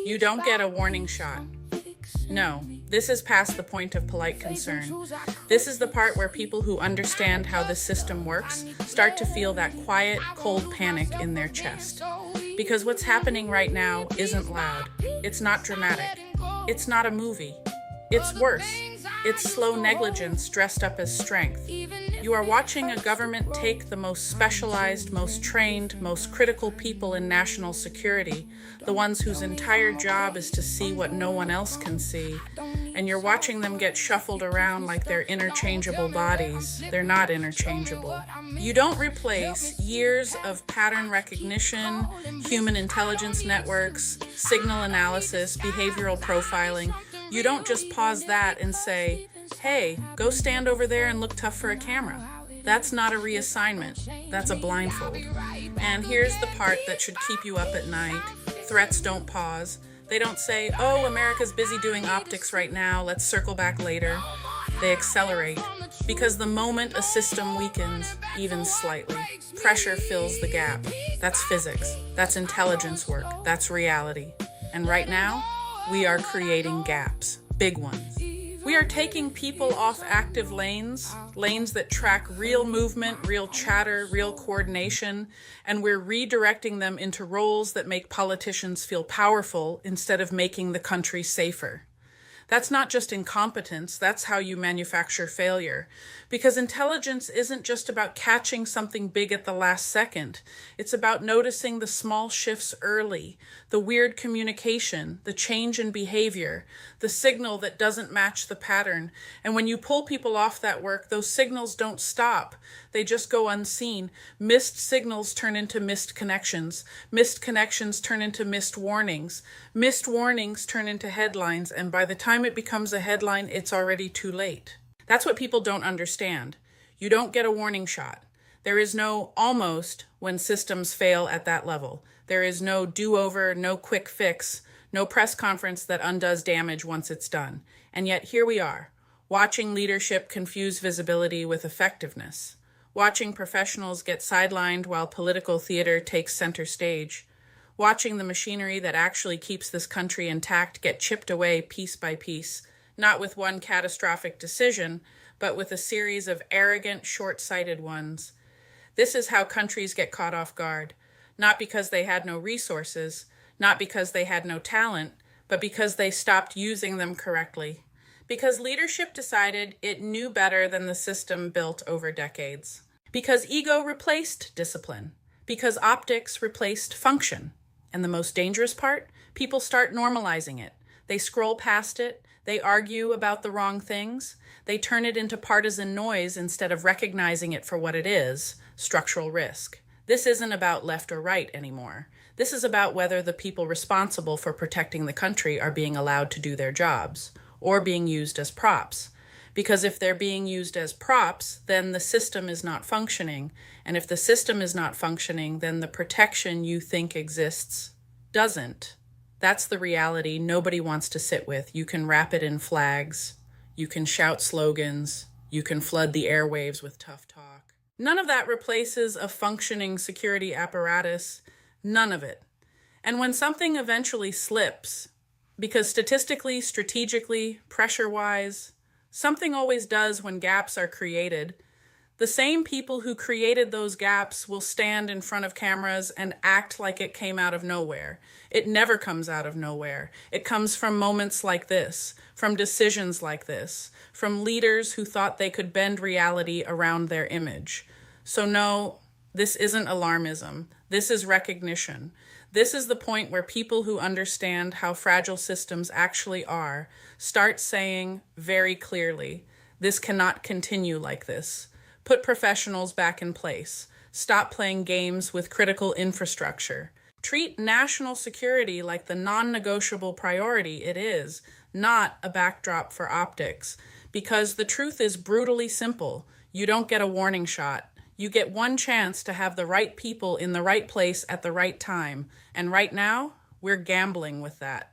You don't get a warning shot. No, this is past the point of polite concern. This is the part where people who understand how the system works start to feel that quiet, cold panic in their chest. Because what's happening right now isn't loud. It's not dramatic. It's not a movie. It's worse. It's slow negligence dressed up as strength. You are watching a government take the most specialized, most trained, most critical people in national security, the ones whose entire job is to see what no one else can see, and you're watching them get shuffled around like they're interchangeable bodies. They're not interchangeable. You don't replace years of pattern recognition, human intelligence networks, signal analysis, behavioral profiling. You don't just pause that and say, hey, go stand over there and look tough for a camera. That's not a reassignment. That's a blindfold. And here's the part that should keep you up at night. Threats don't pause. They don't say, oh, America's busy doing optics right now. Let's circle back later. They accelerate. Because the moment a system weakens, even slightly, pressure fills the gap. That's physics. That's intelligence work. That's reality. And right now, we are creating gaps, big ones. We are taking people off active lanes that track real movement, real chatter, real coordination, and we're redirecting them into roles that make politicians feel powerful instead of making the country safer. That's not just incompetence, that's how you manufacture failure. Because intelligence isn't just about catching something big at the last second. It's about noticing the small shifts early, the weird communication, the change in behavior, the signal that doesn't match the pattern. And when you pull people off that work, those signals don't stop. They just go unseen. Missed signals turn into missed connections. Missed connections turn into missed warnings. Missed warnings turn into headlines, and by the time it becomes a headline, it's already too late. That's what people don't understand. You don't get a warning shot. There is no almost when systems fail at that level. There is no do-over, no quick fix, no press conference that undoes damage once it's done. And yet here we are, watching leadership confuse visibility with effectiveness, watching professionals get sidelined while political theater takes center stage, watching the machinery that actually keeps this country intact get chipped away piece by piece, not with one catastrophic decision, but with a series of arrogant, short-sighted ones. This is how countries get caught off guard, not because they had no resources, not because they had no talent, but because they stopped using them correctly. Because leadership decided it knew better than the system built over decades. Because ego replaced discipline. Because optics replaced function. And the most dangerous part? People start normalizing it. They scroll past it. They argue about the wrong things. They turn it into partisan noise instead of recognizing it for what it is, structural risk. This isn't about left or right anymore. This is about whether the people responsible for protecting the country are being allowed to do their jobs, or being used as props. Because if they're being used as props, then the system is not functioning. And if the system is not functioning, then the protection you think exists doesn't. That's the reality nobody wants to sit with. You can wrap it in flags. You can shout slogans. You can flood the airwaves with tough talk. None of that replaces a functioning security apparatus. None of it. And when something eventually slips, because statistically, strategically, pressure-wise, something always does when gaps are created, the same people who created those gaps will stand in front of cameras and act like it came out of nowhere. It never comes out of nowhere. It comes from moments like this, from decisions like this, from leaders who thought they could bend reality around their image. So no, this isn't alarmism. This is recognition. This is the point where people who understand how fragile systems actually are start saying very clearly, this cannot continue like this. Put professionals back in place. Stop playing games with critical infrastructure. Treat national security like the non-negotiable priority it is, not a backdrop for optics. Because the truth is brutally simple. You don't get a warning shot. You get one chance to have the right people in the right place at the right time. And right now, we're gambling with that.